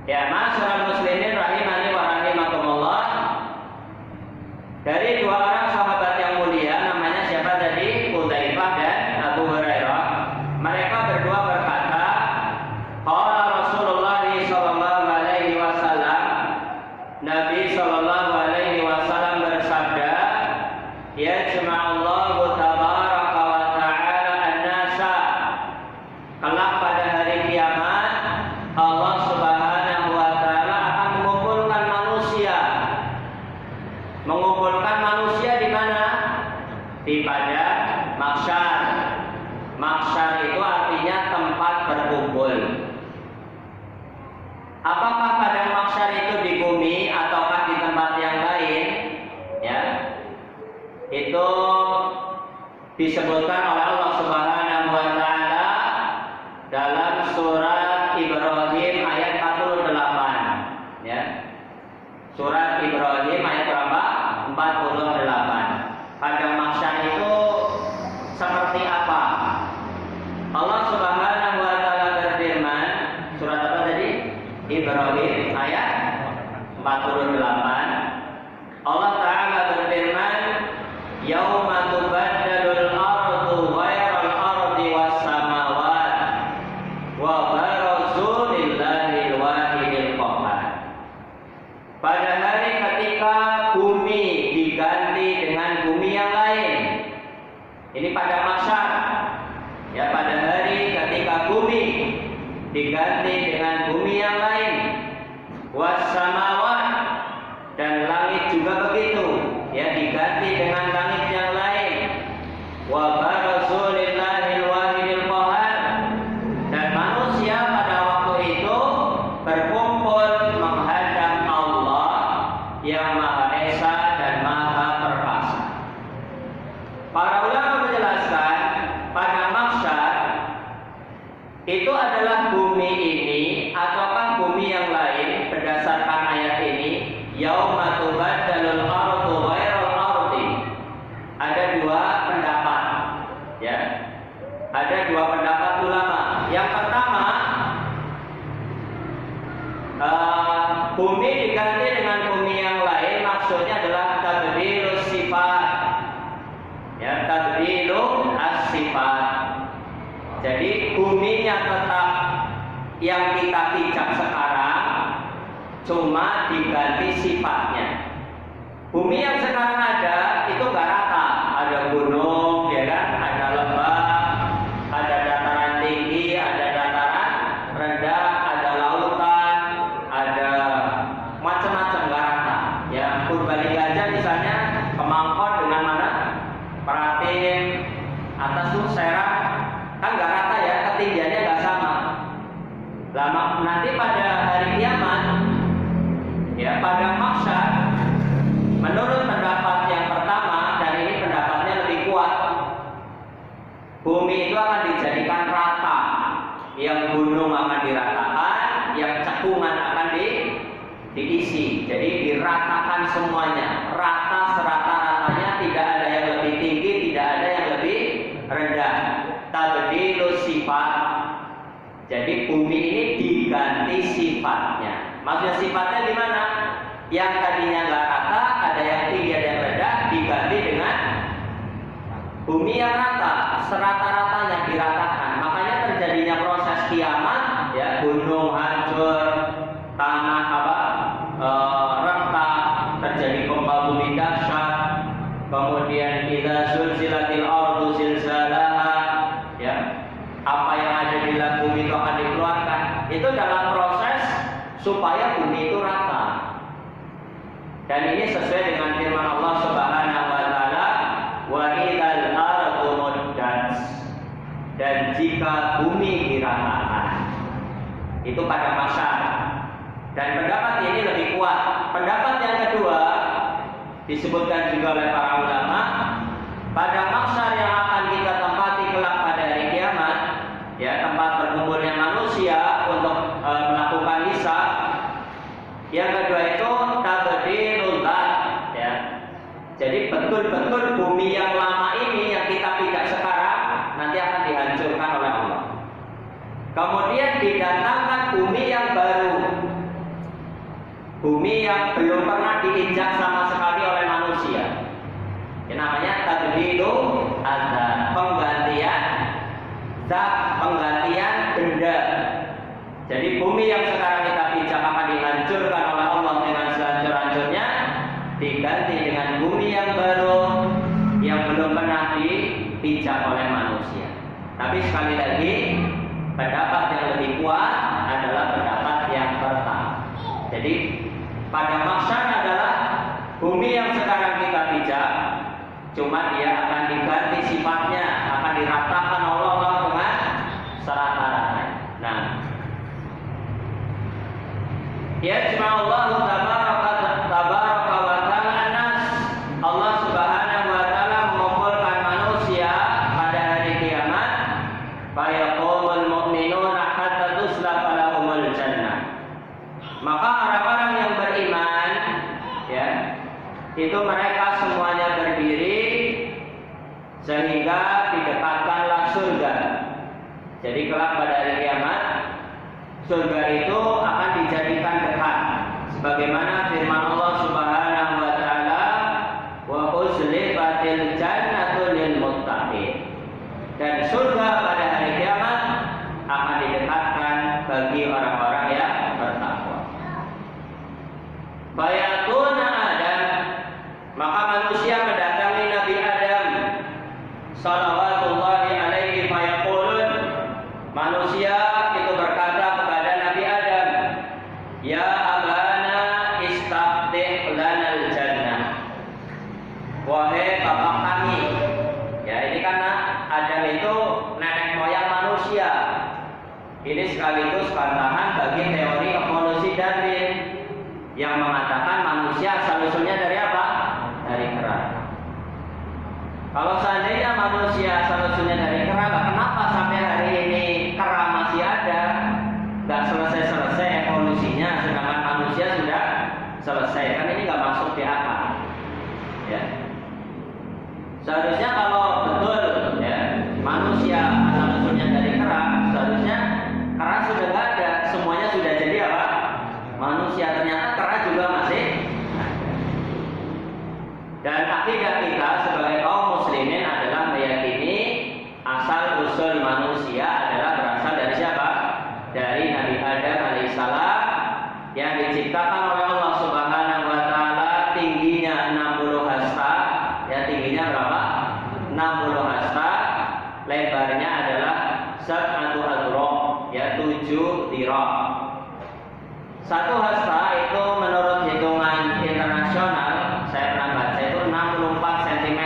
Ya, ma'asyiral muslimin rahimani wa rahimakumullah. Dari dua orang sahabat yang mulia, namanya siapa tadi? Hudzaifah dan Abu Hurairah. Mereka berdua berkata, qala Rasulullah sallallahu alaihi wasallam, Nabi sallallahu alaihi wasallam bersabda, yajma'ullahu tabaraka wa ta'ala an-nasa. Kelak pada hari kiamat, Allah Subhanahu wa taala akan mengumpulkan manusia. Mengumpulkan manusia di mana? Di pada mahsyar. Mahsyar itu artinya tempat berkumpul. Apakah pada mahsyar itu di bumi ataukah di tempat yang lain? Ya. Itu disebutkan oleh Allah Subhanahu wa taala dalam surat Ibrahim ayat 48. Ya. Surat Ibrahim ayat berapa? 48. Padang mahsyar itu seperti apa? Allah Subhanahu wa taala berfirman, surat apa tadi? Ibrahim ayat 48. Allah taala berfirman, yauma tubaddalul ardu ghairal ardi was samawat wa barazu lillahil wahidil qahhar. Pada hari ketika bumi diganti dengan bumi yang lain. Ini pada mahsyar. Ya, pada hari ketika bumi diganti dengan bumi yang lain. Was samawat, dan langit juga begitu, ya, diganti dengan langit yang lain. Wa barazu lillahil wahidil qahhar, dan manusia pada waktu itu berkumpul menghadap Allah yang Maha Esa dan Maha Perkasa. Para ulama menjelaskan pada mahsyar itu adalah bumi ini ataukah bumi yang lain berdasarkan ayat ini. Yauma tubaddalul ardu ghairal ardi. Ada dua pendapat, ya. Ada dua pendapat ulama. Yang pertama, bumi diganti dengan bumi yang lain maksudnya adalah tabdilus sifat. Ya, tabdilu as-sifat. Jadi buminya tetap yang kita pijak sekarang, cuma diganti sifatnya. Bumi yang sekarang ada itu nggak rata, ada gunung, ya kan, ada lembah, ada dataran tinggi, ada dataran rendah, ada lautan, ada macam-macam, nggak rata. Ya, Purbalingga aja misalnya Kemangkon dengan mana? Pratin, atas tuh Serang, kan nggak rata ya, ketinggiannya nggak sama. Lama nanti pada hari kiamat, ya, pada mahsyar, menurut pendapat yang pertama, dan ini pendapatnya lebih kuat, bumi itu akan dijadikan rata, yang gunung akan diratakan, yang cekungan akan diisi, jadi diratakan semuanya, rata serata-ratanya, tidak ada yang lebih tinggi, tidak ada yang lebih rendah. Tabdilus sifat. Jadi bumi ini diganti sifatnya. Maksudnya sifatnya gimana? Yang tadinya nggak rata, ada yang tinggi, ada yang rendah, diganti dengan bumi yang rata, serata-ratanya diratakan. Makanya terjadinya proses kiamat, ya, gunung hancur, tanah retak, terjadi gempa bumi dahsyat, kemudian idza zulzilatil ardu zilzalaha, ya, apa yang ada di dalam bumi itu akan dikeluarkan. Itu dalam proses supaya bumi itu rata. Dan ini sesuai dengan firman Allah Subhanahu wa taala, wa idzal ardu muddat, dan jika bumi diratakan. Itu pada mahsyar. Dan pendapat ini lebih kuat. Pendapat yang kedua disebutkan juga oleh para ulama, pada mahsyar yang akan kita tempati kelak pada hari kiamat, ya, tempat berkumpulnya manusia untuk melakukan hisab. Yang kedua itu tabdilul dzat, ya. Jadi betul-betul bumi yang lama ini yang kita tidak sekarang nanti akan dihancurkan oleh Allah. Kemudian didatangkan bumi yang baru. bumi yang belum pernah diinjak sama sekali oleh manusia. Yang namanya tabdilu adzat, penggantian zat, penggantian benda. Jadi bumi yang sekarang kita pijak akan dihancurkan oleh Allah dengan sehancur-hancurnya, diganti dengan bumi yang baru yang belum pernah dipijak oleh manusia. Tapi sekali lagi, pendapat yang lebih kuat adalah pendapat yang pertama. Jadi pada maksudnya adalah bumi yang sekarang kita pijak, cuma dia akan diganti sifatnya, akan diratakan Allah dengan serata-rata. Nah, yajma'ullahu tabaraka wa ta'ala nas, Allah Subhanahu wa ta'ala mengumpulkan manusia pada hari kiamat, fayaqumul mu'minuna hatta tuslafa lahumul jannah. Maka orang-orang yang beriman, ya, itu mereka semuanya berdiri sehingga didekatkanlah surga. Jadi kelak pada hari kiamat, surga itu akan dijadikan dekat, sebagaimana firman Allah Subhanahu wa ta'ala, wa uzlifatil jannatu lil muttaqin. Dan surga pada hari kiamat akan didekatkan bagi orang-orang yang bertakwa. Bayatuna Adam, maka manusia mendatangi Nabi Adam salawatullahi alaihi fayaqulun, manusia itu berkata kepada Nabi Adam, ya abana istaftih lanal jannah, wahai bapak kami. Ya, ini karena Adam itu nenek moyang manusia. Ini sekaligus bantahan bagi teori evolusi Darwin yang mengatakan manusia asal-usulnya dari apa? Dari kera. Kalau seandainya manusia asal-usulnya dari kera, kenapa sampai hari ini kera masih ada? Nggak selesai-selesai evolusinya, sedangkan manusia sudah selesai. Kan ini nggak masuk di akal. Ya. Seharusnya kalau betul, ya, manusia asal-usulnya dari kera, seharusnya kera sudah nggak ada, semuanya sudah jadi apa? Manusia. Ternyata kera juga masih. Dan akidah kita sebagai kaum muslimin adalah meyakini asal usul manusia adalah berasal dari siapa? Dari Nabi Adam alaihissalam yang diciptakan oleh Allah Subhanahu wa ta'ala, tingginya 60 hasta. Ya, tingginya berapa? 60 hasta. Lebarnya adalah 1 adro, ya 7 dirham. 1 hasta itu menurut hitungan internasional, saya pernah baca itu 64 cm,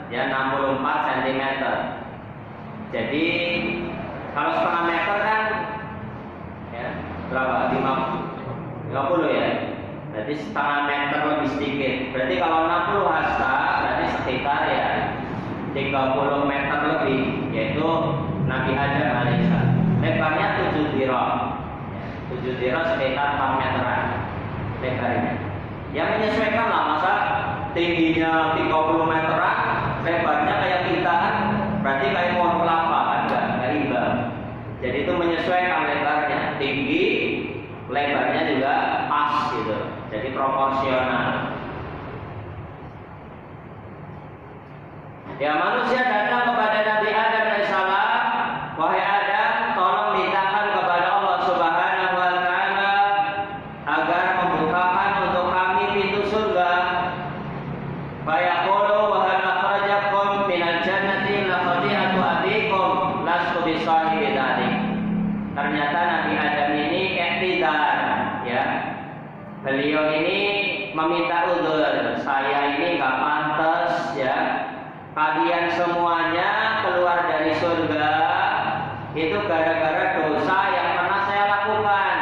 ya 64 cm. Jadi kalau setengah meter kan, ya berapa? 50 ya. Berarti setengah meter lebih sedikit. Berarti kalau 60 hasta berarti sekitar ya 30 meter lebih, yaitu Nabi Adam alaihissalam. Lebarnya 7 dirham. 7 dirham sekitar 4 meteran lebarnya. Yang menyesuaikan lah, masa tingginya 30 meteran, lebarnya kayak kita kan, berarti kayak pohon kelapa kan, nggak imbang. Jadi itu menyesuaikan lebarnya, tinggi, lebarnya juga pas gitu. Jadi proporsional. Ya, manusia datang kepada Nabi Adam alaihissalam, wahai Adam, tolong mintakan kepada Allah Subhanahu wa ta'ala agar membukakan untuk kami pintu surga. Fayaqulu wa hal akhrajakum minal jannati la khati'atu abikum lastu bisahibi dzalik. Ternyata Nabi Adam ini iktidar, ya. Beliau ini meminta uzur, saya ini nggak pantas, ya. Kalian semuanya keluar dari surga itu gara-gara dosa yang pernah saya lakukan.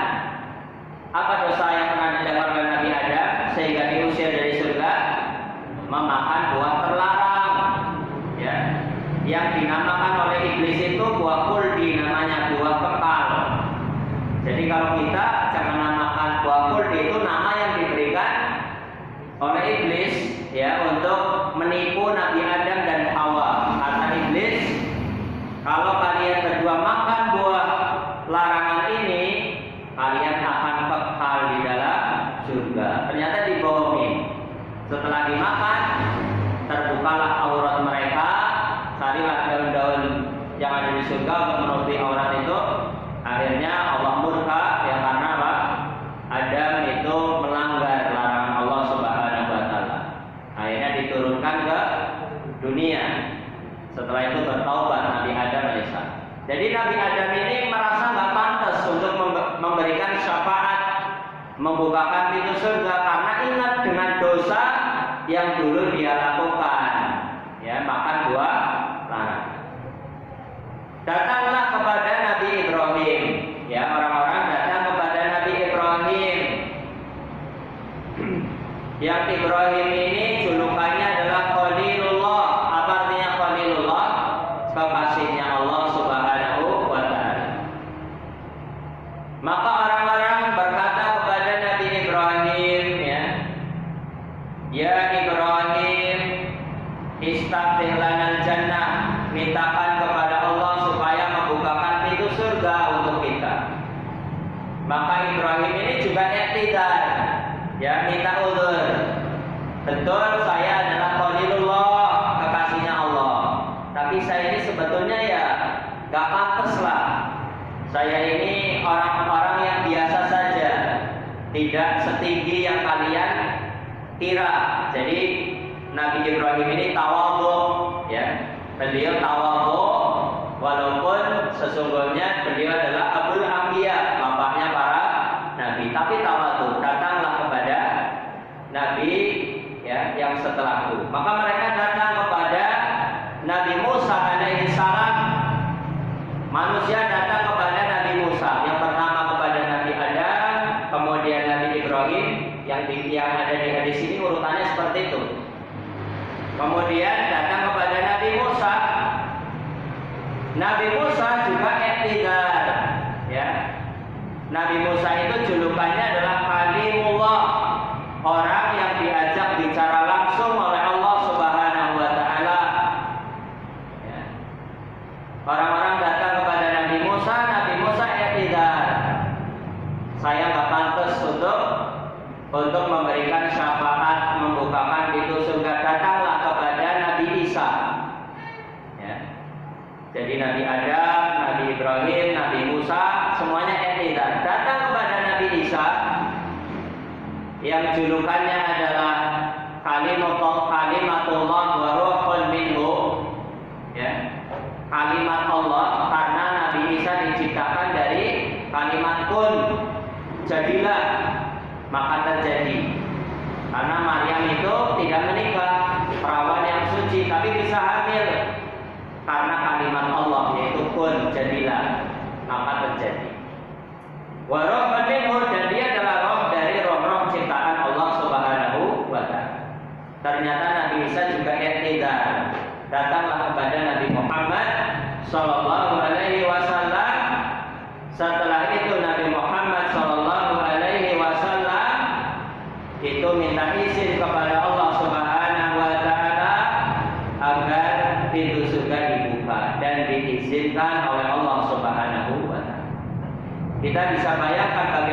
Apa dosa yang pernah dilakukan oleh Nabi Adam sehingga diusir dari surga? Memakan buah terlarang, ya. Yang dinamakan oleh iblis itu buah khuldi, namanya buah kekal. Jadi kalau kita jangan namakan buah khuldi, itu nama yang diberikan oleh iblis, ya, untuk menipu Nabi Adam dan Hawa. Kata iblis, kalau kalian berdua makan buah larangan ini, kalian akan kekal di dalam surga. juga. Ternyata dibohongin. Setelah dimakan, terbukalah aurat mereka. Carilah daun-daun yang ada di surga untuk menutupi aurat itu. Akhirnya Allah murka ya karena apa? Adam itu melanggar larangan Allah Subhanahu wa taala. Akhirnya diturunkan ke dunia. Setelah itu bertaubat Nabi Adam alaihissalam. Jadi Nabi Adam ini merasa nggak pantas untuk memberikan syafaat, membukakan pintu surga karena ingat dengan dosa yang dulu dia lakukan, ya makan buah larangan. Datanglah kepada Nabi Ibrahim, ya orang-orang datang kepada Nabi Ibrahim. Yang Ibrahim ini julukannya adalah Khalilullah. Apa artinya Khalilullah? Kekasihnya Allah Subhanahu wa taala. Maka orang-orang berkata kepada Nabi Ibrahim, ya Ibrahim, istaftih lanal jannah, mintakan kepada Allah supaya membukakan pintu surga untuk kita. Maka Ibrahim ini juga iktidar, ya minta uzur. Betul saya adalah Khalilullah, kekasihnya Allah. Tapi saya ini sebetulnya ya gak pantas lah. Saya ini orang-orang yang biasa saja, tidak setinggi yang kalian kira. Jadi Nabi Ibrahim ini tawadhu, ya. Beliau tawadhu walaupun sesungguhnya beliau adalah Abul Anbiya, bapaknya para nabi. Tapi tawadhu, datanglah kepada nabi ya yang setelahku. Maka mereka datang kepada Nabi Musa alaihi salam. Manusia datang kepada Nabi Musa. Yang pertama kepada Nabi Adam, kemudian Nabi Ibrahim. Yang ada di hadis ini urutannya seperti itu. Kemudian datang kepada Nabi Musa. Nabi Musa juga iktidar, ya. Nabi Musa itu julukannya adalah Kalimullah, orang yang diajak bicara langsung oleh Allah Subhanahu wa taala. Ya. Orang-orang datang kepada Nabi Musa iktidar. Saya nggak pantas untuk memberikan syafaat, membukakan pintu surga. Datanglah kepada Nabi Isa. Ya. Jadi Nabi Adam, Nabi Ibrahim, Nabi Musa, semuanya iktidar. Datang kepada Nabi Isa yang julukannya adalah Kalimatullah wa ruhun minhu. Ya. Kalimat Allah karena Nabi Isa diciptakan dari kalimat kun, jadilah, maka terjadi. Karena Maryam itu tidak menikah, perawan yang suci, tapi bisa hamil karena kalimat Allah yaitu kun, jadilah, maka terjadi. Wa ruhun minhu, dan dia adalah roh dari roh-roh ciptaan Allah Subhanahu wa taala. Ternyata Nabi Isa juga iktidar. Datanglah kepada Nabi Muhammad sallallahu alaihi wasallam. Setelah itu Nabi Muhammad sallallahu alaihi wasallam itu minta izin kepada Allah Subhanahu wa taala agar pintu surga dibuka dan diizinkan oleh Allah Subhanahu wa taala. Kita bisa bayangkan